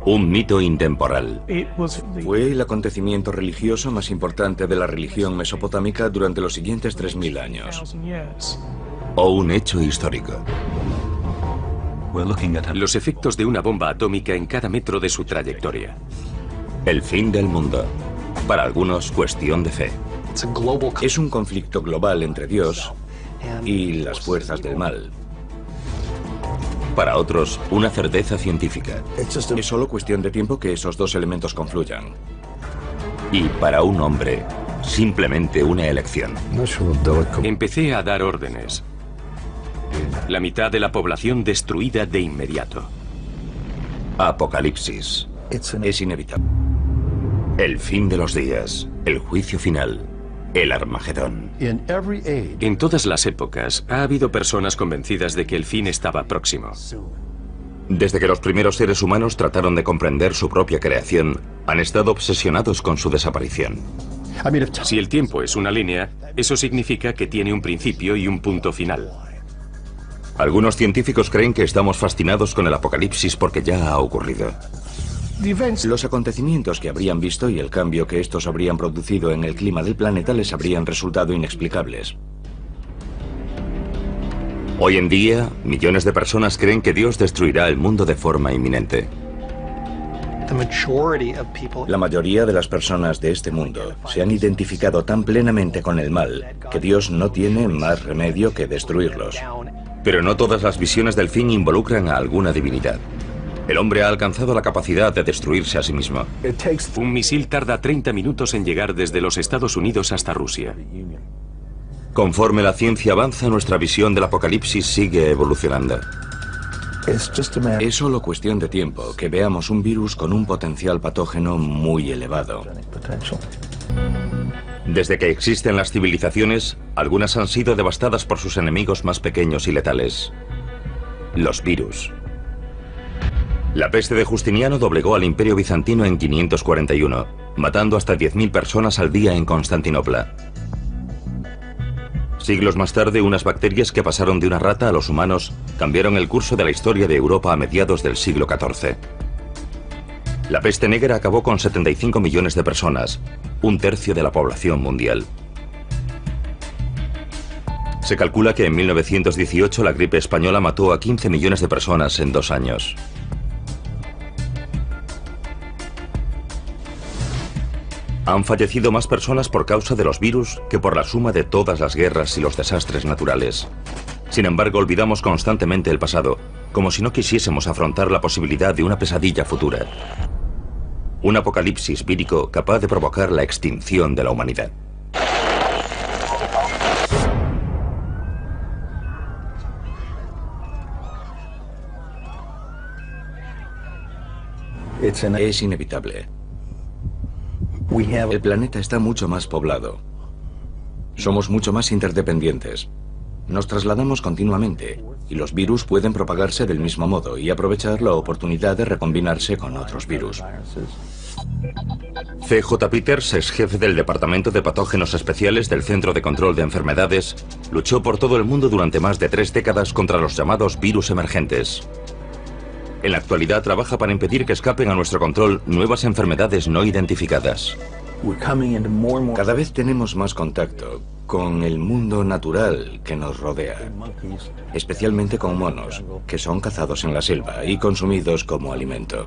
Un mito intemporal. Fue el acontecimiento religioso más importante de la religión mesopotámica durante los siguientes 3000 años. O un hecho histórico. Los efectos de una bomba atómica en cada metro de su trayectoria. El fin del mundo. Para algunos, cuestión de fe. Es un conflicto global entre Dios y las fuerzas del mal. Para otros, una certeza científica. Es solo cuestión de tiempo que esos dos elementos confluyan. Y para un hombre, simplemente una elección. Empecé a dar órdenes. La mitad de la población destruida de inmediato. Apocalipsis. Es inevitable. El fin de los días. El juicio final. El Armagedón. En todas las épocas ha habido personas convencidas de que el fin estaba próximo. Desde que los primeros seres humanos trataron de comprender su propia creación, han estado obsesionados con su desaparición. Si el tiempo es una línea, eso significa que tiene un principio y un punto final. Algunos científicos creen que estamos fascinados con el apocalipsis porque ya ha ocurrido. Los acontecimientos que habrían visto y el cambio que estos habrían producido en el clima del planeta les habrían resultado inexplicables. Hoy en día, millones de personas creen que Dios destruirá el mundo de forma inminente. La mayoría de las personas de este mundo se han identificado tan plenamente con el mal que Dios no tiene más remedio que destruirlos. Pero no todas las visiones del fin involucran a alguna divinidad. El hombre ha alcanzado la capacidad de destruirse a sí mismo. Un misil tarda 30 minutos en llegar desde los Estados Unidos hasta Rusia. Conforme la ciencia avanza, nuestra visión del apocalipsis sigue evolucionando. Es solo cuestión de tiempo que veamos un virus con un potencial patógeno muy elevado. Desde que existen las civilizaciones, algunas han sido devastadas por sus enemigos más pequeños y letales. Los virus. La peste de Justiniano doblegó al Imperio Bizantino en 541, matando hasta 10.000 personas al día en Constantinopla. Siglos más tarde, unas bacterias que pasaron de una rata a los humanos cambiaron el curso de la historia de Europa a mediados del siglo XIV. La peste negra acabó con 75 millones de personas, un tercio de la población mundial. Se calcula que en 1918 la gripe española mató a 15 millones de personas en 2 años. Han fallecido más personas por causa de los virus que por la suma de todas las guerras y los desastres naturales. Sin embargo, olvidamos constantemente el pasado, como si no quisiésemos afrontar la posibilidad de una pesadilla futura. Un apocalipsis vírico capaz de provocar la extinción de la humanidad. Es inevitable. El planeta está mucho más poblado. Somos mucho más interdependientes. Nos trasladamos continuamente y los virus pueden propagarse del mismo modo y aprovechar la oportunidad de recombinarse con otros virus. C.J. Peters, ex jefe del Departamento de Patógenos Especiales del Centro de Control de Enfermedades, luchó por todo el mundo durante más de 3 décadas contra los llamados virus emergentes. En la actualidad trabaja para impedir que escapen a nuestro control nuevas enfermedades no identificadas. Cada vez tenemos más contacto con el mundo natural que nos rodea, especialmente con monos, que son cazados en la selva y consumidos como alimento.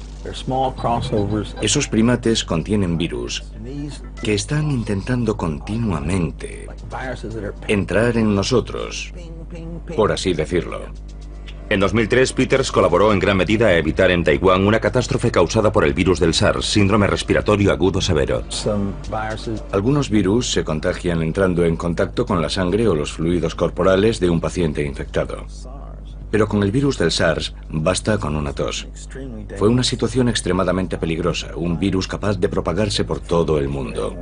Esos primates contienen virus que están intentando continuamente entrar en nosotros, por así decirlo. En 2003, Peters colaboró en gran medida a evitar en Taiwán una catástrofe causada por el virus del SARS, síndrome respiratorio agudo severo. Algunos virus se contagian entrando en contacto con la sangre o los fluidos corporales de un paciente infectado. Pero con el virus del SARS basta con una tos. Fue una situación extremadamente peligrosa, un virus capaz de propagarse por todo el mundo.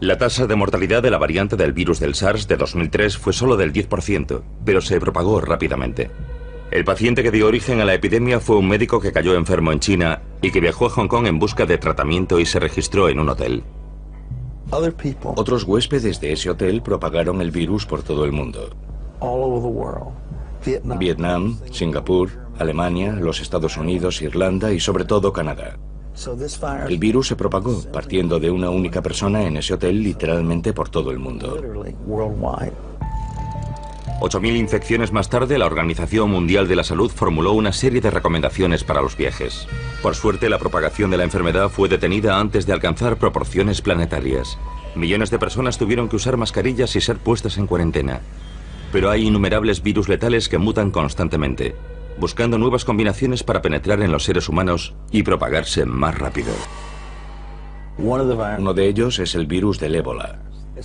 La tasa de mortalidad de la variante del virus del SARS de 2003 fue solo del 10%, pero se propagó rápidamente. El paciente que dio origen a la epidemia fue un médico que cayó enfermo en China y que viajó a Hong Kong en busca de tratamiento y se registró en un hotel. Otros huéspedes de ese hotel propagaron el virus por todo el mundo. Vietnam, Singapur, Alemania, los Estados Unidos, Irlanda y sobre todo Canadá. El virus se propagó partiendo de una única persona en ese hotel literalmente por todo el mundo. 8.000 infecciones más tarde, la Organización Mundial de la Salud formuló una serie de recomendaciones para los viajes. Por suerte, la propagación de la enfermedad fue detenida antes de alcanzar proporciones planetarias. Millones de personas tuvieron que usar mascarillas y ser puestas en cuarentena. Pero hay innumerables virus letales que mutan constantemente, buscando nuevas combinaciones para penetrar en los seres humanos y propagarse más rápido. Uno de ellos es el virus del ébola.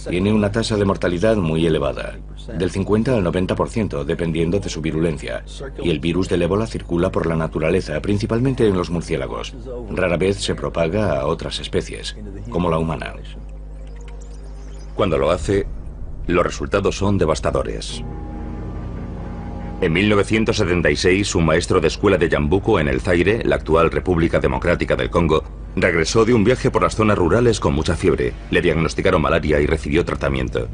Tiene una tasa de mortalidad muy elevada, del 50 al 90%, dependiendo de su virulencia. Y el virus del ébola circula por la naturaleza, principalmente en los murciélagos. Rara vez se propaga a otras especies, como la humana. Cuando lo hace, los resultados son devastadores. En 1976, un maestro de escuela de Yambuco, en el Zaire, la actual República Democrática del Congo, regresó de un viaje por las zonas rurales con mucha fiebre. Le diagnosticaron malaria y recibió tratamiento.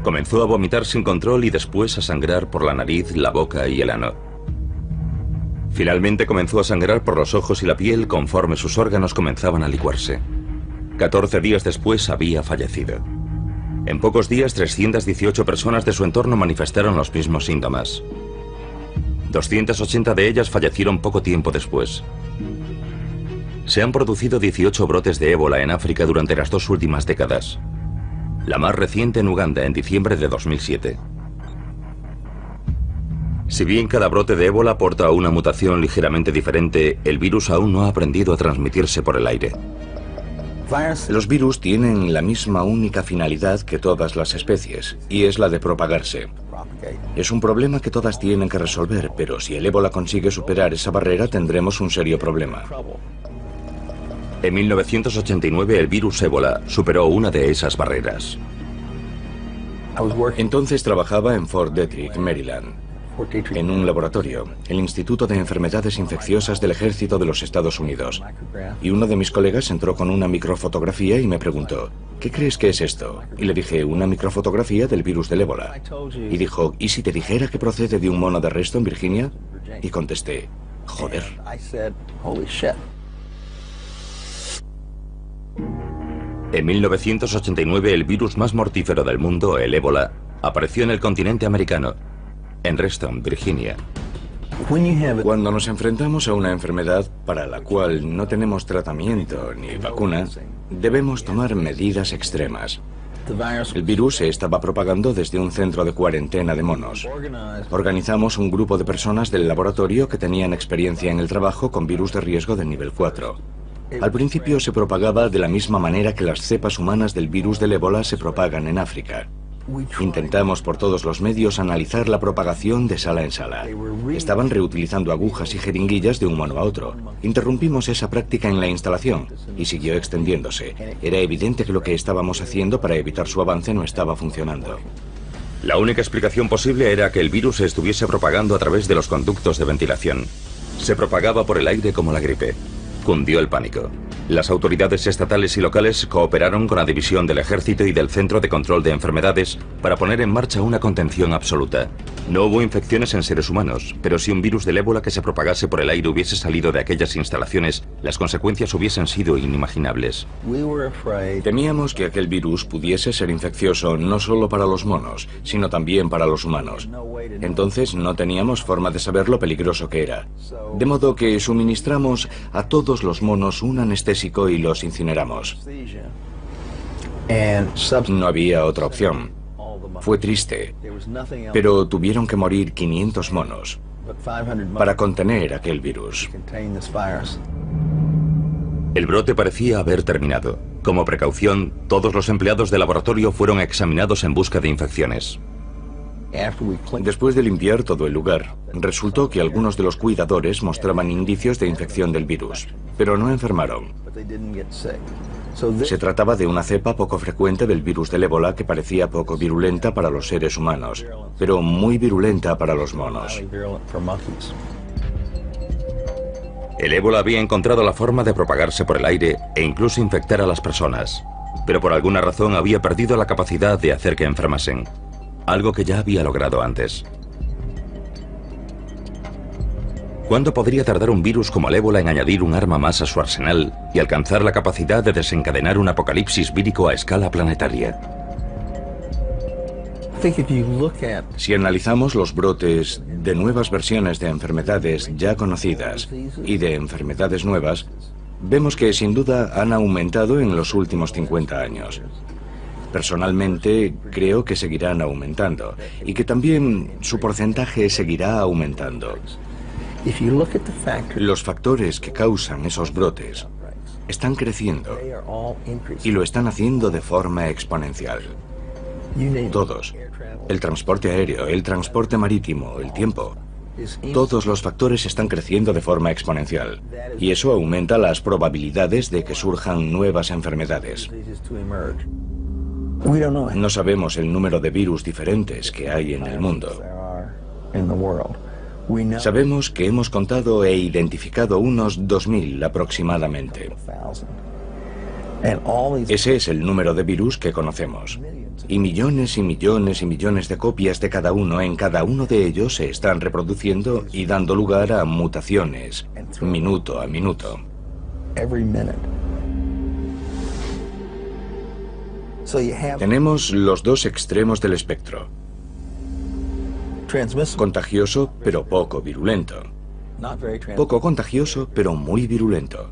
Comenzó a vomitar sin control y después a sangrar por la nariz, la boca y el ano. Finalmente comenzó a sangrar por los ojos y la piel conforme sus órganos comenzaban a licuarse. 14 días después había fallecido. En pocos días, 318 personas de su entorno manifestaron los mismos síntomas. 280 de ellas fallecieron poco tiempo después. Se han producido 18 brotes de ébola en África durante las 2 últimas décadas. La más reciente en Uganda, en diciembre de 2007. Si bien cada brote de ébola aporta una mutación ligeramente diferente, el virus aún no ha aprendido a transmitirse por el aire. Los virus tienen la misma única finalidad que todas las especies, y es la de propagarse. Es un problema que todas tienen que resolver, pero si el ébola consigue superar esa barrera, tendremos un serio problema. En 1989, el virus ébola superó una de esas barreras. Entonces trabajaba en Fort Detrick, Maryland, en un laboratorio, el Instituto de Enfermedades Infecciosas del Ejército de los Estados Unidos. Y uno de mis colegas entró con una microfotografía y me preguntó, ¿qué crees que es esto? Y le dije, una microfotografía del virus del ébola. Y dijo, ¿y si te dijera que procede de un mono de arresto en Virginia? Y contesté, joder. En 1989, el virus más mortífero del mundo, el ébola, apareció en el continente americano, en Reston, Virginia. Cuando nos enfrentamos a una enfermedad para la cual no tenemos tratamiento ni vacuna, debemos tomar medidas extremas. El virus se estaba propagando desde un centro de cuarentena de monos. Organizamos un grupo de personas del laboratorio que tenían experiencia en el trabajo con virus de riesgo de nivel 4. Al principio se propagaba de la misma manera que las cepas humanas del virus del ébola se propagan en África. Intentamos por todos los medios analizar la propagación de sala en sala. Estaban reutilizando agujas y jeringuillas de un mono a otro. Interrumpimos esa práctica en la instalación y siguió extendiéndose. Era evidente que lo que estábamos haciendo para evitar su avance no estaba funcionando. La única explicación posible era que el virus se estuviese propagando a través de los conductos de ventilación. Se propagaba por el aire como la gripe. Cundió el pánico. Las autoridades estatales y locales cooperaron con la División del Ejército y del Centro de Control de Enfermedades para poner en marcha una contención absoluta. No hubo infecciones en seres humanos, pero si un virus del ébola que se propagase por el aire hubiese salido de aquellas instalaciones, las consecuencias hubiesen sido inimaginables. Temíamos que aquel virus pudiese ser infeccioso no solo para los monos, sino también para los humanos. Entonces no teníamos forma de saber lo peligroso que era. De modo que suministramos a todos los monos un anestésico y los incineramos. No había otra opción. Fue triste, pero tuvieron que morir 500 monos para contener aquel virus. El brote parecía haber terminado. Como precaución, todos los empleados del laboratorio fueron examinados en busca de infecciones. Después de limpiar todo el lugar, resultó que algunos de los cuidadores mostraban indicios de infección del virus, pero no enfermaron. Se trataba de una cepa poco frecuente del virus del ébola que parecía poco virulenta para los seres humanos, pero muy virulenta para los monos. El ébola había encontrado la forma de propagarse por el aire e incluso infectar a las personas, pero por alguna razón había perdido la capacidad de hacer que enfermasen, algo que ya había logrado antes. ¿Cuándo podría tardar un virus como el ébola en añadir un arma más a su arsenal y alcanzar la capacidad de desencadenar un apocalipsis vírico a escala planetaria? Si analizamos los brotes de nuevas versiones de enfermedades ya conocidas y de enfermedades nuevas, vemos que sin duda han aumentado en los últimos 50 años. Personalmente, creo que seguirán aumentando y que también su porcentaje seguirá aumentando. Los factores que causan esos brotes están creciendo y lo están haciendo de forma exponencial. Todos. El transporte aéreo, el transporte marítimo, el tiempo. Todos los factores están creciendo de forma exponencial y eso aumenta las probabilidades de que surjan nuevas enfermedades. No sabemos el número de virus diferentes que hay en el mundo. Sabemos que hemos contado e identificado unos 2000 aproximadamente. Ese es el número de virus que conocemos. Y millones y millones y millones de copias de cada uno en cada uno de ellos se están reproduciendo y dando lugar a mutaciones, minuto a minuto. Tenemos los dos extremos del espectro. Contagioso, pero poco virulento. Poco contagioso, pero muy virulento.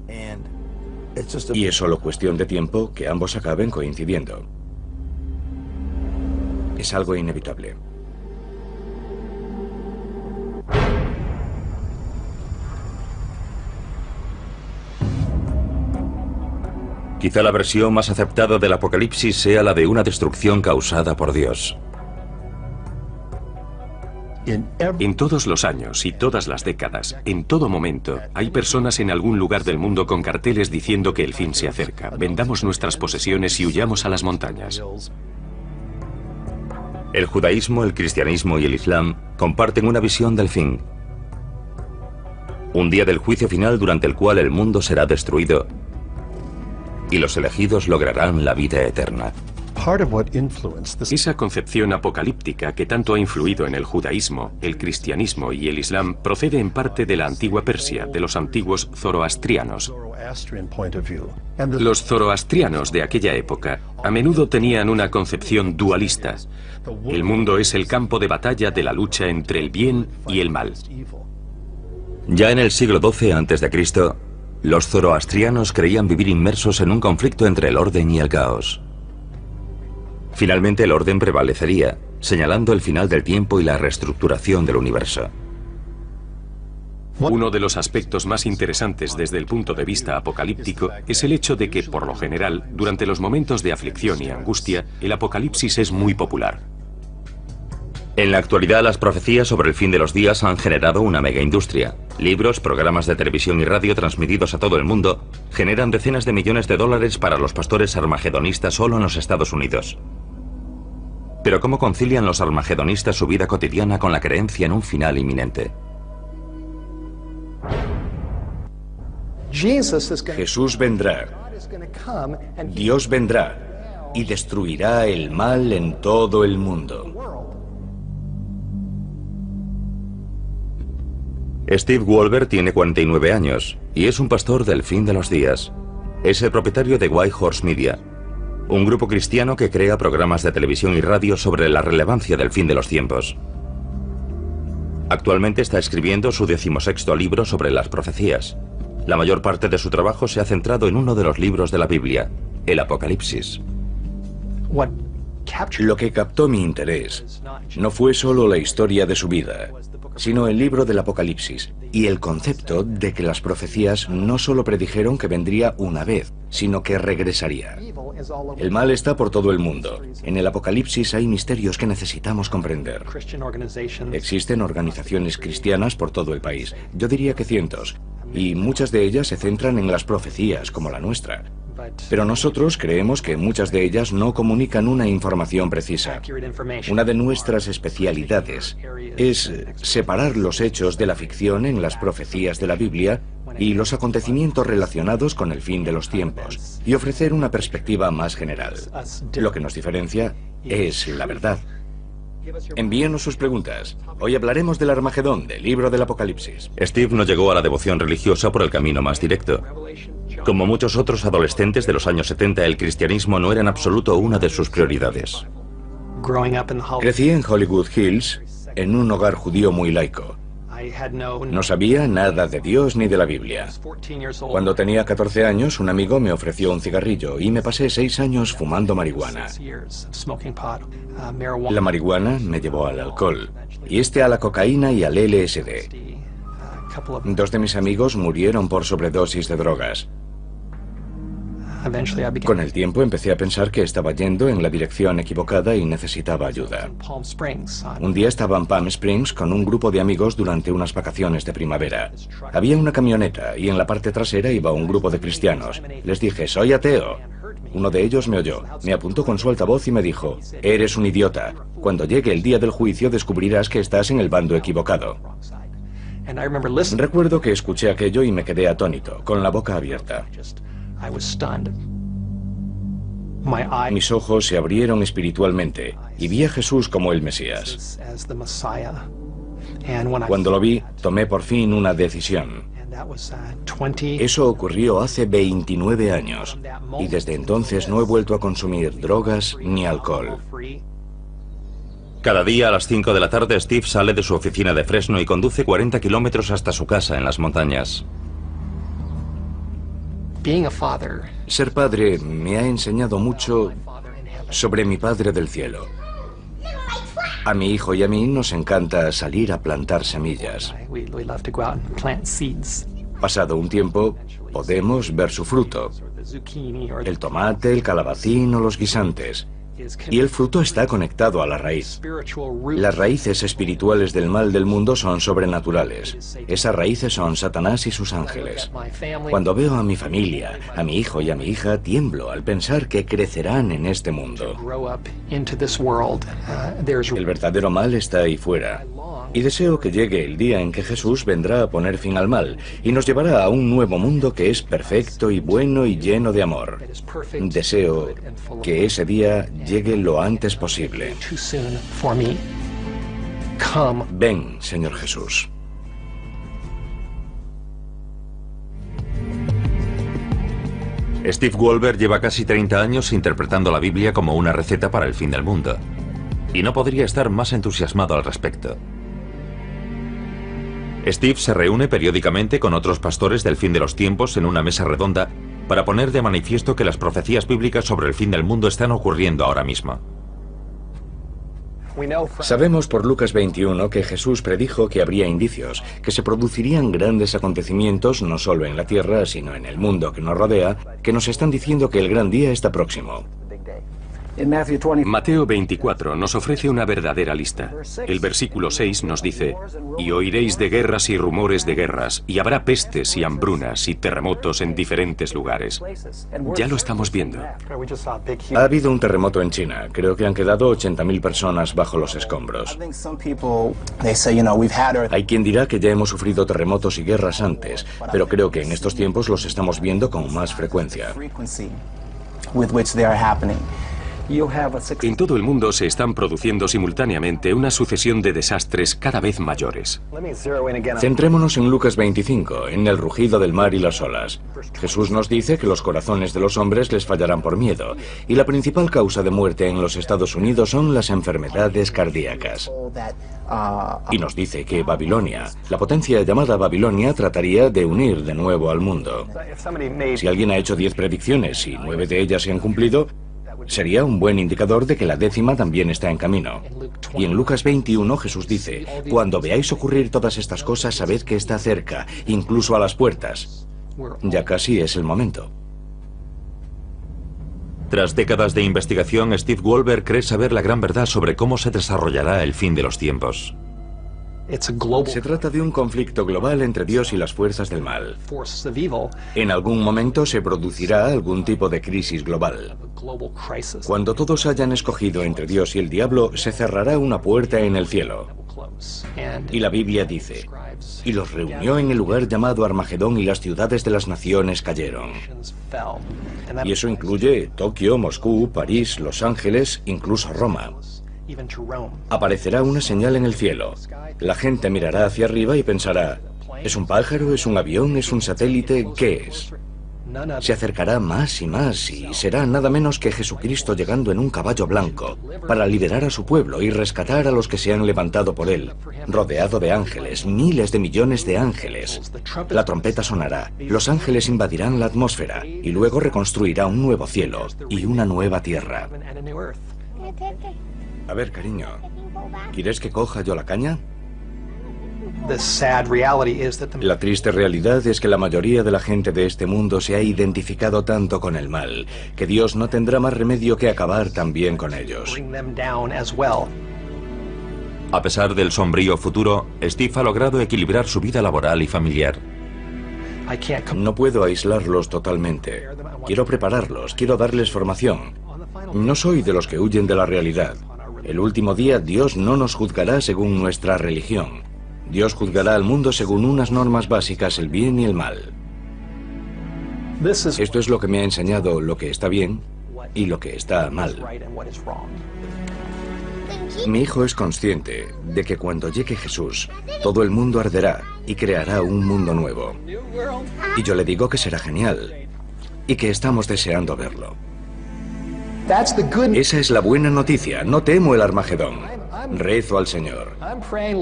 Y es solo cuestión de tiempo que ambos acaben coincidiendo. Es algo inevitable. Quizá la versión más aceptada del apocalipsis sea la de una destrucción causada por Dios. En todos los años y todas las décadas, en todo momento, hay personas en algún lugar del mundo con carteles diciendo que el fin se acerca. Vendamos nuestras posesiones y huyamos a las montañas. El judaísmo, el cristianismo y el islam comparten una visión del fin. Un día del juicio final durante el cual el mundo será destruido y los elegidos lograrán la vida eterna. Esa concepción apocalíptica que tanto ha influido en el judaísmo, el cristianismo y el islam procede en parte de la antigua Persia, de los antiguos zoroastrianos. Los zoroastrianos de aquella época a menudo tenían una concepción dualista. El mundo es el campo de batalla de la lucha entre el bien y el mal. Ya en el siglo XII a.C., los zoroastrianos creían vivir inmersos en un conflicto entre el orden y el caos. Finalmente el orden prevalecería, señalando el final del tiempo y la reestructuración del universo. Uno de los aspectos más interesantes desde el punto de vista apocalíptico es el hecho de que, por lo general, durante los momentos de aflicción y angustia, el apocalipsis es muy popular. En la actualidad, las profecías sobre el fin de los días han generado una megaindustria. Libros, programas de televisión y radio transmitidos a todo el mundo generan decenas de millones de dólares para los pastores armagedonistas solo en los Estados Unidos. Pero ¿cómo concilian los armagedonistas su vida cotidiana con la creencia en un final inminente? Jesús vendrá. Dios vendrá y destruirá el mal en todo el mundo. Steve Wolber tiene 49 años y es un pastor del fin de los días. Es el propietario de White Horse Media, un grupo cristiano que crea programas de televisión y radio sobre la relevancia del fin de los tiempos. Actualmente está escribiendo su 16º libro sobre las profecías. La mayor parte de su trabajo se ha centrado en uno de los libros de la Biblia, el Apocalipsis. Lo que captó mi interés no fue solo la historia de su vida, sino el libro del Apocalipsis y el concepto de que las profecías no solo predijeron que vendría una vez, sino que regresaría. El mal está por todo el mundo. En el Apocalipsis hay misterios que necesitamos comprender. Existen organizaciones cristianas por todo el país, yo diría que cientos, y muchas de ellas se centran en las profecías, como la nuestra. Pero nosotros creemos que muchas de ellas no comunican una información precisa. Una de nuestras especialidades es separar los hechos de la ficción en las profecías de la Biblia y los acontecimientos relacionados con el fin de los tiempos, y ofrecer una perspectiva más general. Lo que nos diferencia es la verdad. Envíenos sus preguntas. Hoy hablaremos del Armagedón, del libro del Apocalipsis. Steve no llegó a la devoción religiosa por el camino más directo. Como muchos otros adolescentes de los años 70, el cristianismo no era en absoluto una de sus prioridades. Crecí en Hollywood Hills, en un hogar judío muy laico. No sabía nada de Dios ni de la Biblia. Cuando tenía 14 años, un amigo me ofreció un cigarrillo y me pasé 6 años fumando marihuana. La marihuana me llevó al alcohol, y a la cocaína y al LSD. 2 de mis amigos murieron por sobredosis de drogas. Con el tiempo empecé a pensar que estaba yendo en la dirección equivocada y necesitaba ayuda. Un día estaba en Palm Springs con un grupo de amigos durante unas vacaciones de primavera. Había una camioneta y en la parte trasera iba un grupo de cristianos. Les dije, soy ateo. Uno de ellos me oyó, me apuntó con su altavoz y me dijo, eres un idiota. Cuando llegue el día del juicio descubrirás que estás en el bando equivocado. Recuerdo que escuché aquello y me quedé atónito, con la boca abierta. Mis ojos se abrieron espiritualmente y vi a Jesús como el Mesías. Cuando lo vi, tomé por fin una decisión. Eso ocurrió hace 29 años y desde entonces no he vuelto a consumir drogas ni alcohol. Cada día a las 5 de la tarde Steve sale de su oficina de Fresno y conduce 40 kilómetros hasta su casa en las montañas. Ser padre me ha enseñado mucho sobre mi Padre del Cielo. A mi hijo y a mí nos encanta salir a plantar semillas. Pasado un tiempo, podemos ver su fruto. El tomate, el calabacín o los guisantes. Y el fruto está conectado a la raíz. Las raíces espirituales del mal del mundo son sobrenaturales. Esas raíces son Satanás y sus ángeles. Cuando veo a mi familia, a mi hijo y a mi hija, tiemblo al pensar que crecerán en este mundo. El verdadero mal está ahí fuera. Y deseo que llegue el día en que Jesús vendrá a poner fin al mal y nos llevará a un nuevo mundo que es perfecto y bueno y lleno de amor. Deseo que ese día llegue lo antes posible. Ven, Señor Jesús. Steve Wolber lleva casi 30 años interpretando la Biblia como una receta para el fin del mundo. Y no podría estar más entusiasmado al respecto. Steve se reúne periódicamente con otros pastores del fin de los tiempos en una mesa redonda para poner de manifiesto que las profecías bíblicas sobre el fin del mundo están ocurriendo ahora mismo. Sabemos por Lucas 21 que Jesús predijo que habría indicios, que se producirían grandes acontecimientos no solo en la tierra, sino en el mundo que nos rodea, que nos están diciendo que el gran día está próximo. Mateo 24 nos ofrece una verdadera lista. El versículo 6 nos dice, y oiréis de guerras y rumores de guerras, y habrá pestes y hambrunas y terremotos en diferentes lugares. Ya lo estamos viendo. Ha habido un terremoto en China. Creo que han quedado 80.000 personas bajo los escombros. Hay quien dirá que ya hemos sufrido terremotos y guerras antes, pero creo que en estos tiempos los estamos viendo con más frecuencia. En todo el mundo se están produciendo simultáneamente una sucesión de desastres cada vez mayores. Centrémonos en Lucas 25, en el rugido del mar y las olas. Jesús nos dice que los corazones de los hombres les fallarán por miedo, y la principal causa de muerte en los Estados Unidos son las enfermedades cardíacas. Y nos dice que Babilonia, la potencia llamada Babilonia, trataría de unir de nuevo al mundo. Si alguien ha hecho 10 predicciones y 9 de ellas se han cumplido, sería un buen indicador de que la 10ª también está en camino. Y en Lucas 21 Jesús dice, cuando veáis ocurrir todas estas cosas, sabed que está cerca, incluso a las puertas. Ya casi es el momento. Tras décadas de investigación, Steve Wolber cree saber la gran verdad sobre cómo se desarrollará el fin de los tiempos. Se trata de un conflicto global entre Dios y las fuerzas del mal. En algún momento se producirá algún tipo de crisis global. Cuando todos hayan escogido entre Dios y el diablo, se cerrará una puerta en el cielo. Y la Biblia dice, y los reunió en el lugar llamado Armagedón y las ciudades de las naciones cayeron. Y eso incluye Tokio, Moscú, París, Los Ángeles, incluso Roma. Aparecerá una señal en el cielo. La gente mirará hacia arriba y pensará, ¿es un pájaro? ¿Es un avión? ¿Es un satélite? ¿Qué es? Se acercará más y más y será nada menos que Jesucristo llegando en un caballo blanco para liberar a su pueblo y rescatar a los que se han levantado por él, rodeado de ángeles, miles de millones de ángeles. La trompeta sonará, los ángeles invadirán la atmósfera y luego reconstruirá un nuevo cielo y una nueva tierra. A ver, cariño, ¿quieres que coja yo la caña? La triste realidad es que la mayoría de la gente de este mundo se ha identificado tanto con el mal, que Dios no tendrá más remedio que acabar también con ellos. A pesar del sombrío futuro, Steve ha logrado equilibrar su vida laboral y familiar. No puedo aislarlos totalmente. Quiero prepararlos, quiero darles formación. No soy de los que huyen de la realidad. El último día Dios no nos juzgará según nuestra religión. Dios juzgará al mundo según unas normas básicas, el bien y el mal. Esto es lo que me ha enseñado lo que está bien y lo que está mal. Mi hijo es consciente de que cuando llegue Jesús, todo el mundo arderá y creará un mundo nuevo. Y yo le digo que será genial y que estamos deseando verlo. Esa es la buena noticia. No temo el Armagedón. Rezo al Señor.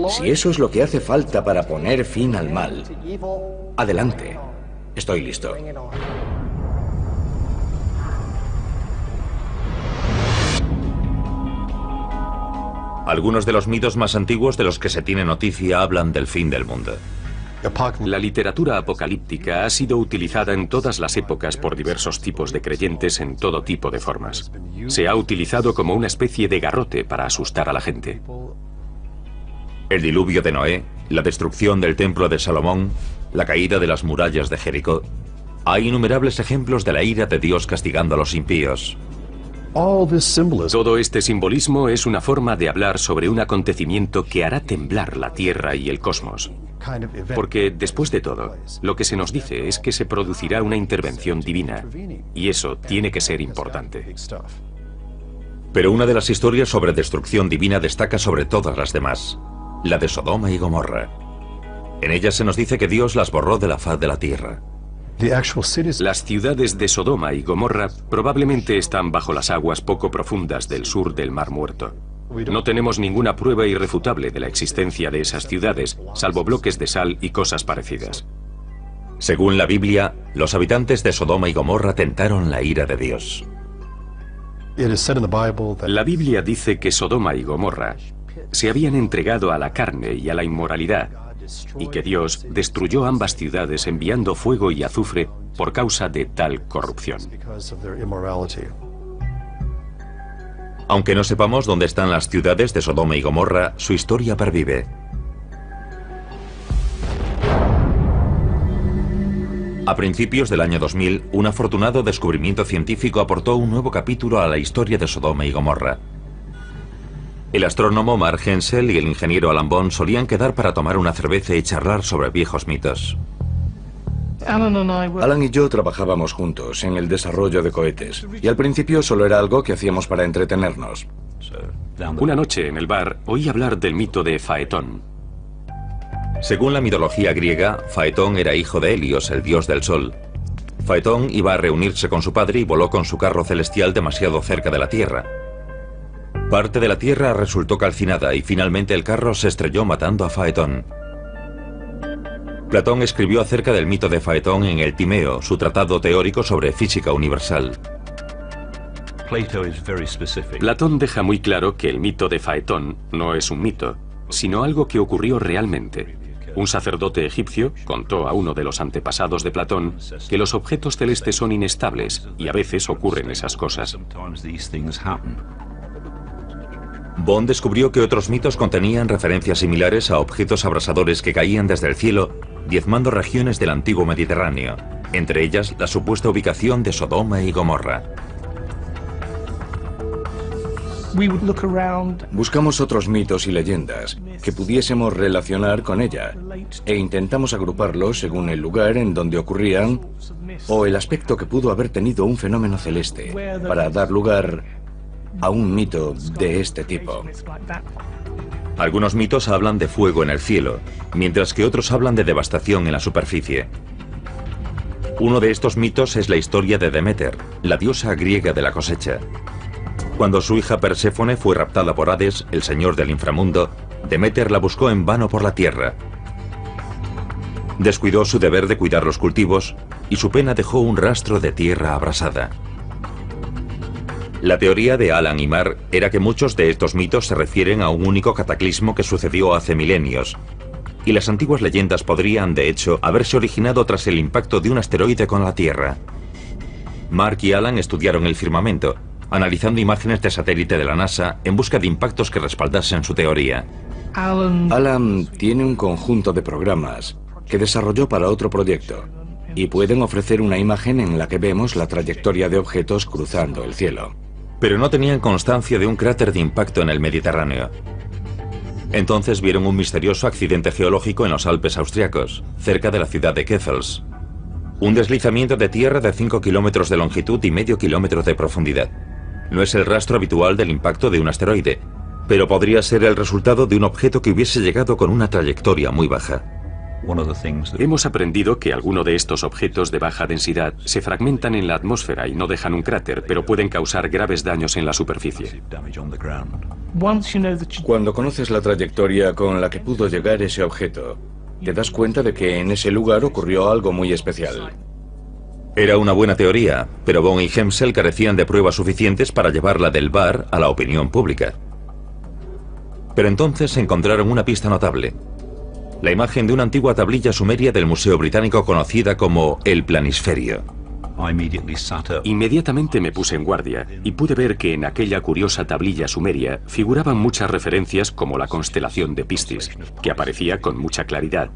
Si eso es lo que hace falta para poner fin al mal, adelante. Estoy listo. Algunos de los mitos más antiguos de los que se tiene noticia hablan del fin del mundo. La literatura apocalíptica ha sido utilizada en todas las épocas por diversos tipos de creyentes en todo tipo de formas. Se ha utilizado como una especie de garrote para asustar a la gente. El diluvio de Noé, la destrucción del templo de Salomón, la caída de las murallas de Jericó. Hay innumerables ejemplos de la ira de Dios castigando a los impíos. Todo este simbolismo es una forma de hablar sobre un acontecimiento que hará temblar la Tierra y el cosmos. Porque, después de todo, lo que se nos dice es que se producirá una intervención divina, y eso tiene que ser importante. Pero una de las historias sobre destrucción divina destaca sobre todas las demás, la de Sodoma y Gomorra. En ella se nos dice que Dios las borró de la faz de la tierra. Las ciudades de Sodoma y Gomorra probablemente están bajo las aguas poco profundas del sur del Mar Muerto. No tenemos ninguna prueba irrefutable de la existencia de esas ciudades, salvo bloques de sal y cosas parecidas. Según la Biblia, los habitantes de Sodoma y Gomorra tentaron la ira de Dios. La Biblia dice que Sodoma y Gomorra se habían entregado a la carne y a la inmoralidad, y que Dios destruyó ambas ciudades enviando fuego y azufre por causa de tal corrupción. Aunque no sepamos dónde están las ciudades de Sodoma y Gomorra, su historia pervive. A principios del año 2000, un afortunado descubrimiento científico aportó un nuevo capítulo a la historia de Sodoma y Gomorra. El astrónomo Mark Hensel y el ingeniero Alan Bond solían quedar para tomar una cerveza y charlar sobre viejos mitos. Alan y yo trabajábamos juntos en el desarrollo de cohetes, y al principio solo era algo que hacíamos para entretenernos. Una noche en el bar oí hablar del mito de Faetón. Según la mitología griega, Faetón era hijo de Helios, el dios del sol. Faetón iba a reunirse con su padre y voló con su carro celestial demasiado cerca de la Tierra. Parte de la Tierra resultó calcinada y finalmente el carro se estrelló matando a Faetón. Platón escribió acerca del mito de Faetón en el Timeo, su tratado teórico sobre física universal. Platón deja muy claro que el mito de Faetón no es un mito, sino algo que ocurrió realmente. Un sacerdote egipcio contó a uno de los antepasados de Platón que los objetos celestes son inestables y a veces ocurren esas cosas. Bond descubrió que otros mitos contenían referencias similares a objetos abrasadores que caían desde el cielo, diezmando regiones del antiguo Mediterráneo, entre ellas la supuesta ubicación de Sodoma y Gomorra. Buscamos otros mitos y leyendas que pudiésemos relacionar con ella e intentamos agruparlos según el lugar en donde ocurrían o el aspecto que pudo haber tenido un fenómeno celeste para dar lugar a un mito de este tipo. Algunos mitos hablan de fuego en el cielo, mientras que otros hablan de devastación en la superficie. Uno de estos mitos es la historia de Deméter, la diosa griega de la cosecha. Cuando su hija Perséfone fue raptada por Hades, el señor del inframundo, Deméter la buscó en vano por la tierra. Descuidó su deber de cuidar los cultivos y su pena dejó un rastro de tierra abrasada. La teoría de Alan y Marr era que muchos de estos mitos se refieren a un único cataclismo que sucedió hace milenios, y las antiguas leyendas podrían, de hecho, haberse originado tras el impacto de un asteroide con la Tierra. Mark y Alan estudiaron el firmamento, analizando imágenes de satélite de la NASA en busca de impactos que respaldasen su teoría. Alan tiene un conjunto de programas que desarrolló para otro proyecto, y pueden ofrecer una imagen en la que vemos la trayectoria de objetos cruzando el cielo. Pero no tenían constancia de un cráter de impacto en el Mediterráneo. Entonces vieron un misterioso accidente geológico en los Alpes austriacos, cerca de la ciudad de Kessels. Un deslizamiento de tierra de 5 kilómetros de longitud y medio kilómetro de profundidad. No es el rastro habitual del impacto de un asteroide, pero podría ser el resultado de un objeto que hubiese llegado con una trayectoria muy baja. Hemos aprendido que algunos de estos objetos de baja densidad se fragmentan en la atmósfera y no dejan un cráter, pero pueden causar graves daños en la superficie. Cuando conoces la trayectoria con la que pudo llegar ese objeto, te das cuenta de que en ese lugar ocurrió algo muy especial. Era una buena teoría, pero Bond y Hemsel carecían de pruebas suficientes para llevarla del bar a la opinión pública. Pero entonces encontraron una pista notable. La imagen de una antigua tablilla sumeria del Museo Británico conocida como el Planisferio. Inmediatamente me puse en guardia y pude ver que en aquella curiosa tablilla sumeria figuraban muchas referencias como la constelación de Piscis, que aparecía con mucha claridad.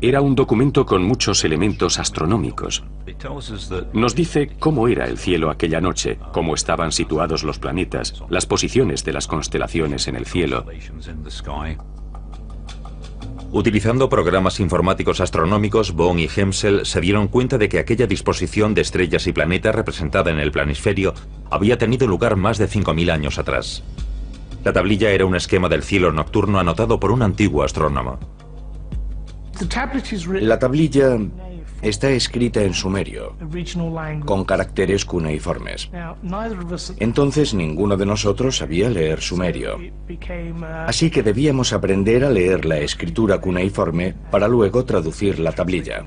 Era un documento con muchos elementos astronómicos. Nos dice cómo era el cielo aquella noche, cómo estaban situados los planetas, las posiciones de las constelaciones en el cielo. Utilizando programas informáticos astronómicos, Bond y Hemsel se dieron cuenta de que aquella disposición de estrellas y planetas representada en el planisferio había tenido lugar más de 5.000 años atrás. La tablilla era un esquema del cielo nocturno anotado por un antiguo astrónomo. La tablilla está escrita en sumerio, con caracteres cuneiformes. Entonces ninguno de nosotros sabía leer sumerio. Así que debíamos aprender a leer la escritura cuneiforme para luego traducir la tablilla.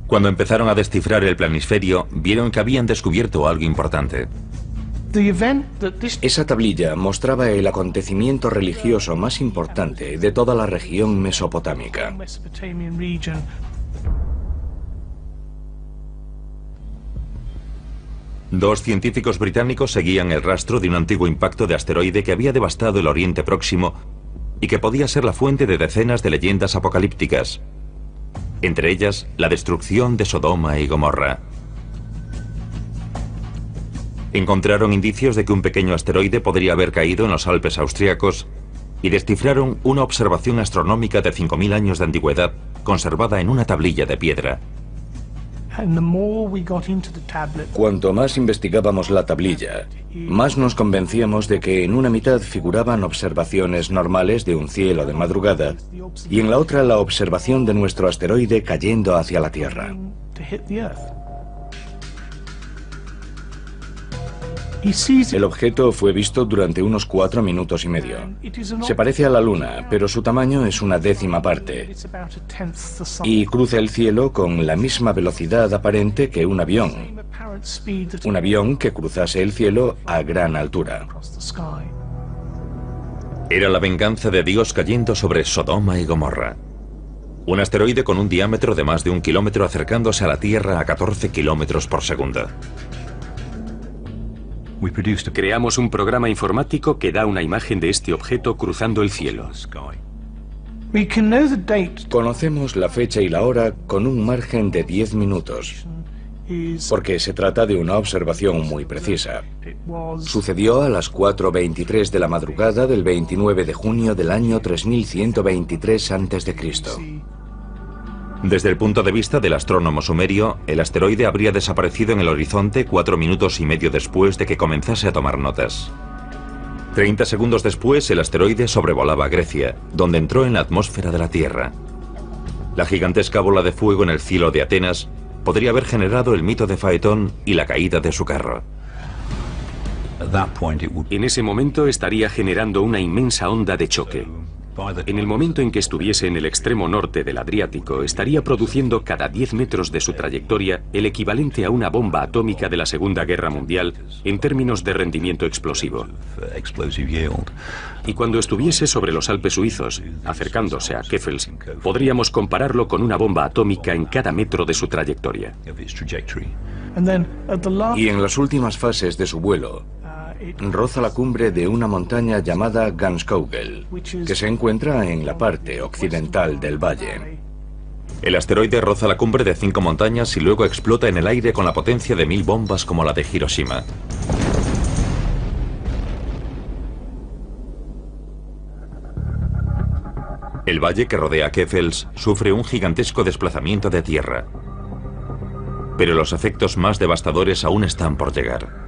Cuando empezaron a descifrar el planisferio, vieron que habían descubierto algo importante. Esa tablilla mostraba el acontecimiento religioso más importante de toda la región mesopotámica. Dos científicos británicos seguían el rastro de un antiguo impacto de asteroide que había devastado el Oriente Próximo y que podía ser la fuente de decenas de leyendas apocalípticas, entre ellas la destrucción de Sodoma y Gomorra. Encontraron indicios de que un pequeño asteroide podría haber caído en los Alpes austríacos y descifraron una observación astronómica de 5.000 años de antigüedad conservada en una tablilla de piedra. Cuanto más investigábamos la tablilla, más nos convencíamos de que en una mitad figuraban observaciones normales de un cielo de madrugada y en la otra la observación de nuestro asteroide cayendo hacia la Tierra. El objeto fue visto durante unos 4 minutos y medio. Se parece a la Luna, pero su tamaño es una décima parte. Y cruza el cielo con la misma velocidad aparente que un avión. Un avión que cruzase el cielo a gran altura. Era la venganza de Dios cayendo sobre Sodoma y Gomorra. Un asteroide con un diámetro de más de 1 kilómetro acercándose a la Tierra a 14 kilómetros por segundo. Creamos un programa informático que da una imagen de este objeto cruzando el cielo. Conocemos la fecha y la hora con un margen de 10 minutos, porque se trata de una observación muy precisa. Sucedió a las 4:23 de la madrugada del 29 de junio del año 3123 a.C. Desde el punto de vista del astrónomo sumerio, el asteroide habría desaparecido en el horizonte 4 minutos y medio después de que comenzase a tomar notas. 30 segundos después, el asteroide sobrevolaba Grecia, donde entró en la atmósfera de la Tierra. La gigantesca bola de fuego en el cielo de Atenas podría haber generado el mito de Faetón y la caída de su carro. En ese momento estaría generando una inmensa onda de choque. En el momento en que estuviese en el extremo norte del Adriático, estaría produciendo cada 10 metros de su trayectoria el equivalente a una bomba atómica de la Segunda Guerra Mundial en términos de rendimiento explosivo. Y cuando estuviese sobre los Alpes suizos, acercándose a Keffels, podríamos compararlo con una bomba atómica en cada metro de su trayectoria. Y en las últimas fases de su vuelo, roza la cumbre de una montaña llamada Ganskogel, que se encuentra en la parte occidental del valle. El asteroide roza la cumbre de 5 montañas y luego explota en el aire con la potencia de 1000 bombas como la de Hiroshima. El valle que rodea Keffels sufre un gigantesco desplazamiento de tierra. Pero los efectos más devastadores aún están por llegar.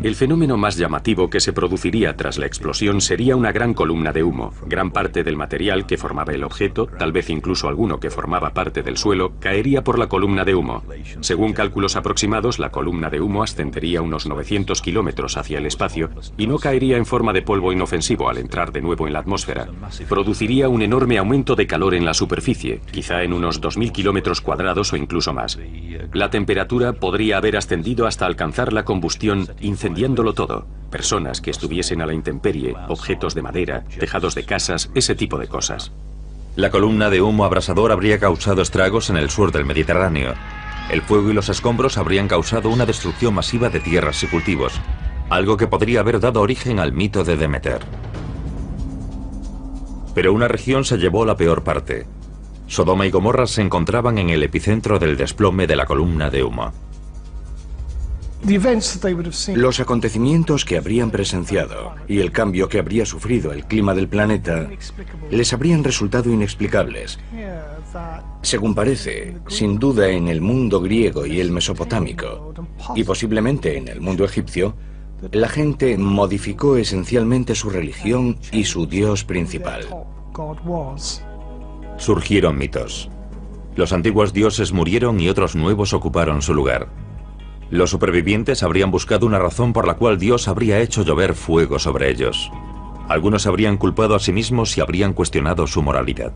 El fenómeno más llamativo que se produciría tras la explosión sería una gran columna de humo. Gran parte del material que formaba el objeto, tal vez incluso alguno que formaba parte del suelo, caería por la columna de humo. Según cálculos aproximados, la columna de humo ascendería unos 900 kilómetros hacia el espacio y no caería en forma de polvo inofensivo al entrar de nuevo en la atmósfera. Produciría un enorme aumento de calor en la superficie, quizá en unos 2000 kilómetros cuadrados o incluso más. La temperatura podría haber ascendido hasta alcanzar la combustión, incendiándolo todo. Personas que estuviesen a la intemperie, objetos de madera, tejados de casas, ese tipo de cosas. La columna de humo abrasador habría causado estragos en el sur del Mediterráneo. El fuego y los escombros habrían causado una destrucción masiva de tierras y cultivos, algo que podría haber dado origen al mito de Demeter. Pero una región se llevó la peor parte. Sodoma y Gomorra se encontraban en el epicentro del desplome de la columna de humo. Los acontecimientos que habrían presenciado y el cambio que habría sufrido el clima del planeta les habrían resultado inexplicables. Según parece, sin duda en el mundo griego y el mesopotámico, y posiblemente en el mundo egipcio, la gente modificó esencialmente su religión y su dios principal. Surgieron mitos. Los antiguos dioses murieron y otros nuevos ocuparon su lugar. Los supervivientes habrían buscado una razón por la cual Dios habría hecho llover fuego sobre ellos. Algunos habrían culpado a sí mismos y habrían cuestionado su moralidad.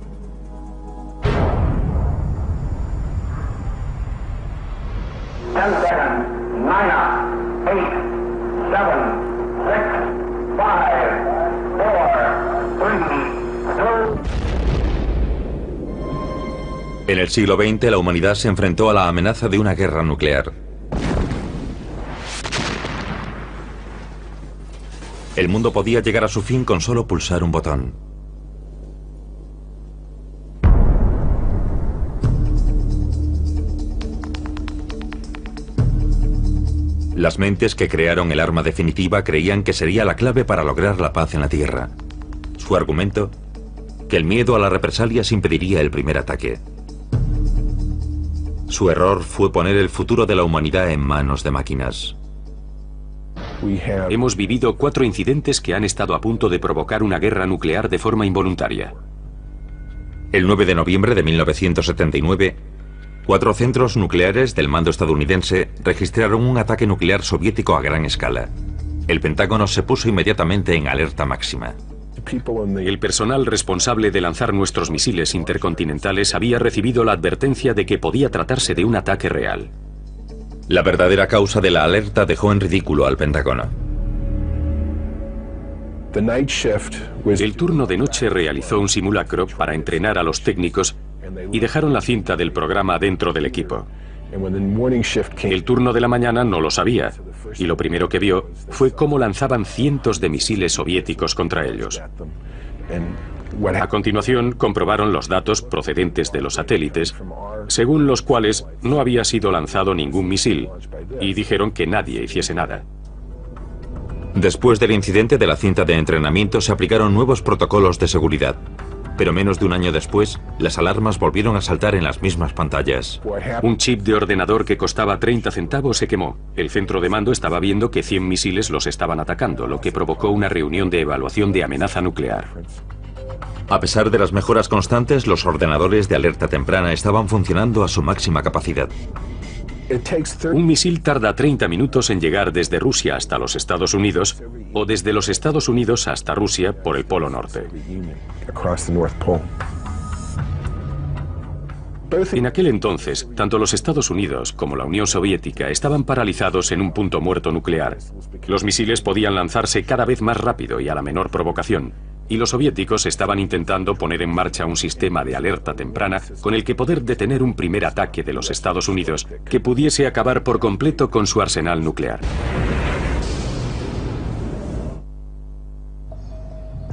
En el siglo XX, la humanidad se enfrentó a la amenaza de una guerra nuclear. El mundo podía llegar a su fin con solo pulsar un botón. Las mentes que crearon el arma definitiva creían que sería la clave para lograr la paz en la Tierra. Su argumento, que el miedo a las represalias impediría el primer ataque. Su error fue poner el futuro de la humanidad en manos de máquinas. Hemos vivido 4 incidentes que han estado a punto de provocar una guerra nuclear de forma involuntaria. El 9 de noviembre de 1979, 4 centros nucleares del mando estadounidense registraron un ataque nuclear soviético a gran escala. El Pentágono se puso inmediatamente en alerta máxima. El personal responsable de lanzar nuestros misiles intercontinentales había recibido la advertencia de que podía tratarse de un ataque real. La verdadera causa de la alerta dejó en ridículo al Pentágono. El turno de noche realizó un simulacro para entrenar a los técnicos y dejaron la cinta del programa dentro del equipo. El turno de la mañana no lo sabía, y lo primero que vio fue cómo lanzaban cientos de misiles soviéticos contra ellos. A continuación, comprobaron los datos procedentes de los satélites, según los cuales no había sido lanzado ningún misil, y dijeron que nadie hiciese nada. Después del incidente de la cinta de entrenamiento, se aplicaron nuevos protocolos de seguridad. Pero menos de un año después, las alarmas volvieron a saltar en las mismas pantallas. Un chip de ordenador que costaba 30 centavos se quemó. El centro de mando estaba viendo que 100 misiles los estaban atacando, lo que provocó una reunión de evaluación de amenaza nuclear. A pesar de las mejoras constantes, los ordenadores de alerta temprana estaban funcionando a su máxima capacidad. Un misil tarda 30 minutos en llegar desde Rusia hasta los Estados Unidos o desde los Estados Unidos hasta Rusia por el Polo Norte. En aquel entonces, tanto los Estados Unidos como la Unión Soviética estaban paralizados en un punto muerto nuclear. Los misiles podían lanzarse cada vez más rápido y a la menor provocación, y los soviéticos estaban intentando poner en marcha un sistema de alerta temprana con el que poder detener un primer ataque de los Estados Unidos que pudiese acabar por completo con su arsenal nuclear.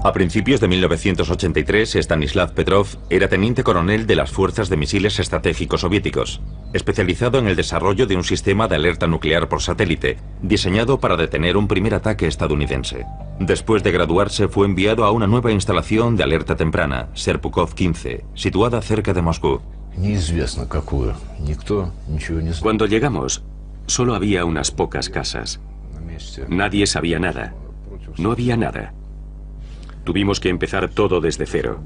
A principios de 1983, Stanislav Petrov era teniente coronel de las Fuerzas de Misiles Estratégicos Soviéticos, especializado en el desarrollo de un sistema de alerta nuclear por satélite, diseñado para detener un primer ataque estadounidense. Después de graduarse, fue enviado a una nueva instalación de alerta temprana, Serpukhov 15, situada cerca de Moscú. Cuando llegamos, solo había unas pocas casas. Nadie sabía nada. No había nada. Tuvimos que empezar todo desde cero.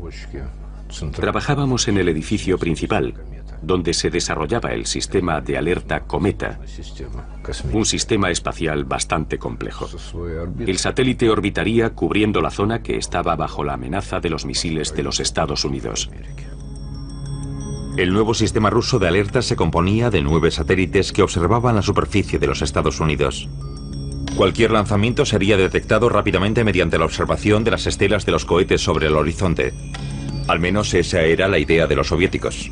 Trabajábamos en el edificio principal, donde se desarrollaba el sistema de alerta Cometa, un sistema espacial bastante complejo. El satélite orbitaría cubriendo la zona que estaba bajo la amenaza de los misiles de los Estados Unidos. El nuevo sistema ruso de alerta se componía de 9 satélites que observaban la superficie de los Estados Unidos. Cualquier lanzamiento sería detectado rápidamente mediante la observación de las estelas de los cohetes sobre el horizonte. Al menos esa era la idea de los soviéticos.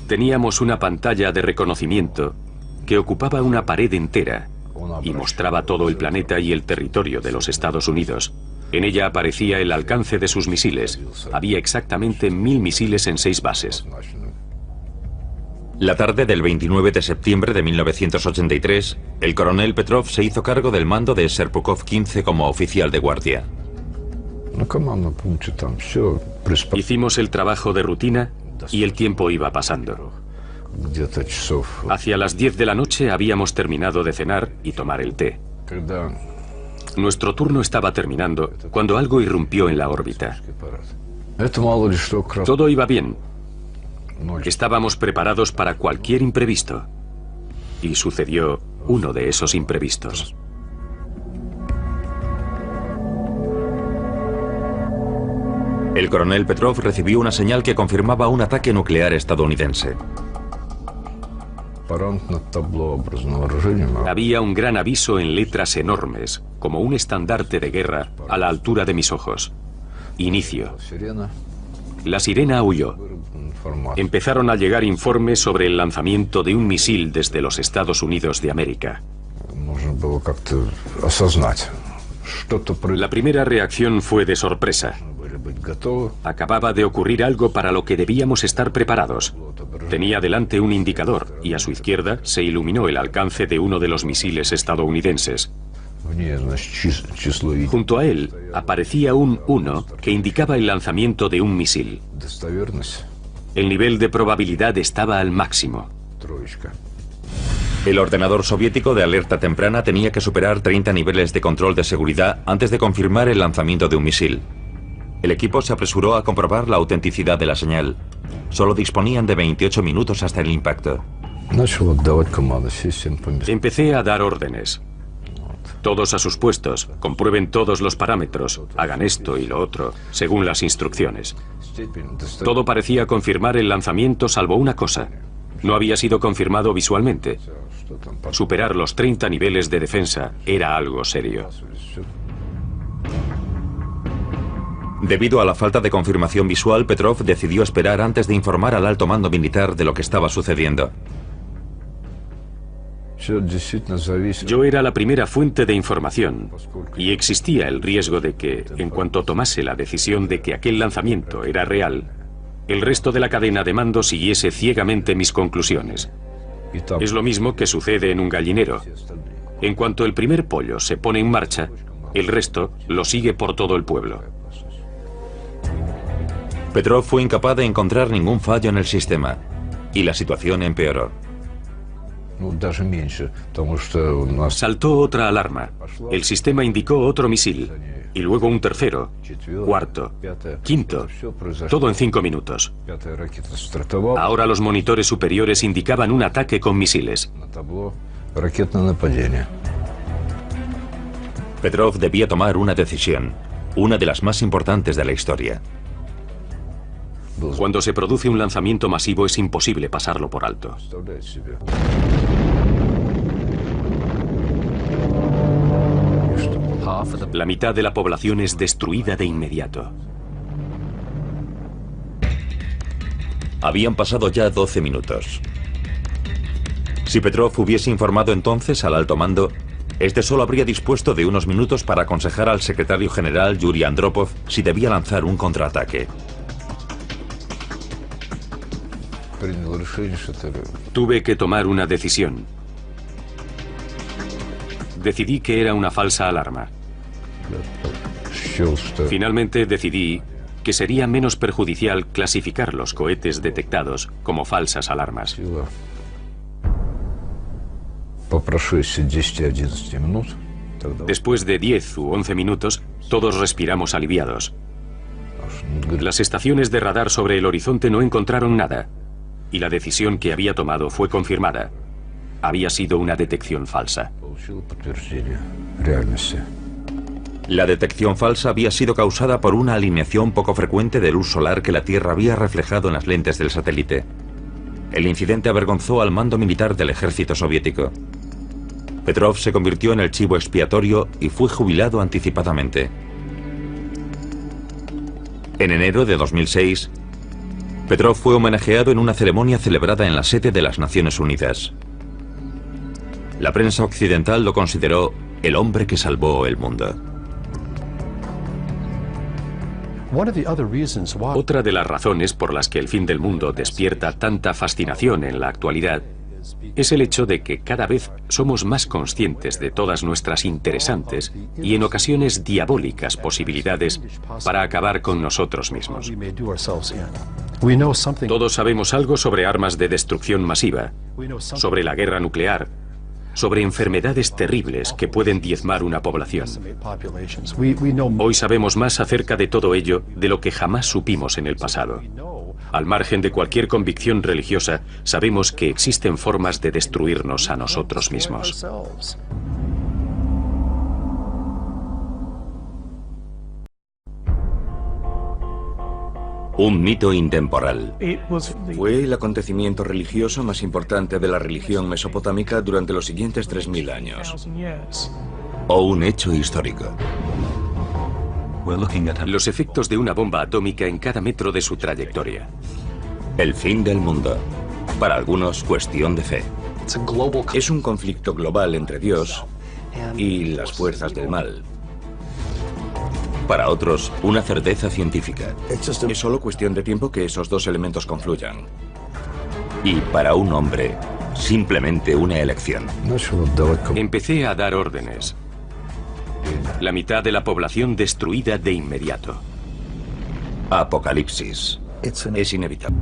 Teníamos una pantalla de reconocimiento que ocupaba una pared entera y mostraba todo el planeta y el territorio de los Estados Unidos. En ella aparecía el alcance de sus misiles. Había exactamente 1000 misiles en 6 bases. La tarde del 29 de septiembre de 1983, el coronel Petrov se hizo cargo del mando de Serpukhov 15 como oficial de guardia. Hicimos el trabajo de rutina y el tiempo iba pasando. Hacia las 10 de la noche habíamos terminado de cenar y tomar el té. Nuestro turno estaba terminando cuando algo irrumpió en la órbita. Todo iba bien. Estábamos preparados para cualquier imprevisto. Y sucedió uno de esos imprevistos. El coronel Petrov recibió una señal que confirmaba un ataque nuclear estadounidense. Había un gran aviso en letras enormes, como un estandarte de guerra, a la altura de mis ojos. Inicio. La sirena aulló. Empezaron a llegar informes sobre el lanzamiento de un misil desde los Estados Unidos de América. La primera reacción fue de sorpresa. Acababa de ocurrir algo para lo que debíamos estar preparados. Tenía delante un indicador y a su izquierda se iluminó el alcance de uno de los misiles estadounidenses. Junto a él aparecía un 1 que indicaba el lanzamiento de un misil. El nivel de probabilidad estaba al máximo. El ordenador soviético de alerta temprana tenía que superar 30 niveles de control de seguridad antes de confirmar el lanzamiento de un misil. El equipo se apresuró a comprobar la autenticidad de la señal. Solo disponían de 28 minutos hasta el impacto. Empecé a dar órdenes. Todos a sus puestos, comprueben todos los parámetros, hagan esto y lo otro, según las instrucciones. Todo parecía confirmar el lanzamiento salvo una cosa. No había sido confirmado visualmente. Superar los 30 niveles de defensa era algo serio. Debido a la falta de confirmación visual, Petrov decidió esperar antes de informar al alto mando militar de lo que estaba sucediendo. Yo era la primera fuente de información y existía el riesgo de que, en cuanto tomase la decisión de que aquel lanzamiento era real, el resto de la cadena de mando siguiese ciegamente mis conclusiones. Es lo mismo que sucede en un gallinero. En cuanto el primer pollo se pone en marcha, el resto lo sigue por todo el pueblo. Petrov fue incapaz de encontrar ningún fallo en el sistema y la situación empeoró. Saltó otra alarma. El sistema indicó otro misil. Y luego un tercero, cuarto, quinto. Todo en 5 minutos. Ahora los monitores superiores indicaban un ataque con misiles. Petrov debía tomar una decisión, una de las más importantes de la historia. Cuando se produce un lanzamiento masivo es imposible pasarlo por alto. La mitad de la población es destruida de inmediato. Habían pasado ya 12 minutos. Si Petrov hubiese informado entonces al alto mando, este solo habría dispuesto de unos minutos para aconsejar al secretario general Yuri Andropov si debía lanzar un contraataque. Tuve que tomar una decisión. Decidí que era una falsa alarma. Finalmente decidí que sería menos perjudicial clasificar los cohetes detectados como falsas alarmas. Después de 10 u 11 minutos, todos respiramos aliviados. Las estaciones de radar sobre el horizonte no encontraron nada, y la decisión que había tomado fue confirmada. Había sido una detección falsa. La detección falsa había sido causada por una alineación poco frecuente de luz solar que la Tierra había reflejado en las lentes del satélite. El incidente avergonzó al mando militar del ejército soviético. Petrov se convirtió en el chivo expiatorio y fue jubilado anticipadamente. En enero de 2006, Petrov fue homenajeado en una ceremonia celebrada en la sede de las Naciones Unidas. La prensa occidental lo consideró el hombre que salvó el mundo. Otra de las razones por las que el fin del mundo despierta tanta fascinación en la actualidad es el hecho de que cada vez somos más conscientes de todas nuestras interesantes y en ocasiones diabólicas posibilidades para acabar con nosotros mismos. Todos sabemos algo sobre armas de destrucción masiva, sobre la guerra nuclear, sobre enfermedades terribles que pueden diezmar una población. Hoy sabemos más acerca de todo ello de lo que jamás supimos en el pasado. Al margen de cualquier convicción religiosa, sabemos que existen formas de destruirnos a nosotros mismos. Un mito intemporal. Fue el acontecimiento religioso más importante de la religión mesopotámica durante los siguientes 3000 años. O un hecho histórico. Los efectos de una bomba atómica en cada metro de su trayectoria. El fin del mundo. Para algunos, cuestión de fe. Es un conflicto global entre Dios y las fuerzas del mal. Para otros, una certeza científica. Es solo cuestión de tiempo que esos dos elementos confluyan. Y para un hombre, simplemente una elección. Empecé a dar órdenes. La mitad de la población destruida de inmediato. Apocalipsis. Es inevitable.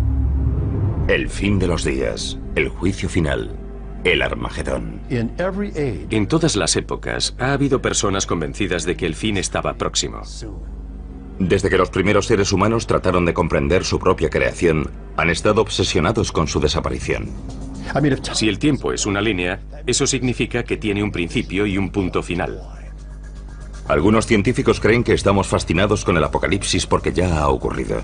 El fin de los días. El juicio final. El Armagedón. En todas las épocas ha habido personas convencidas de que el fin estaba próximo. Desde que los primeros seres humanos trataron de comprender su propia creación, han estado obsesionados con su desaparición. Si el tiempo es una línea, eso significa que tiene un principio y un punto final. Algunos científicos creen que estamos fascinados con el apocalipsis porque ya ha ocurrido.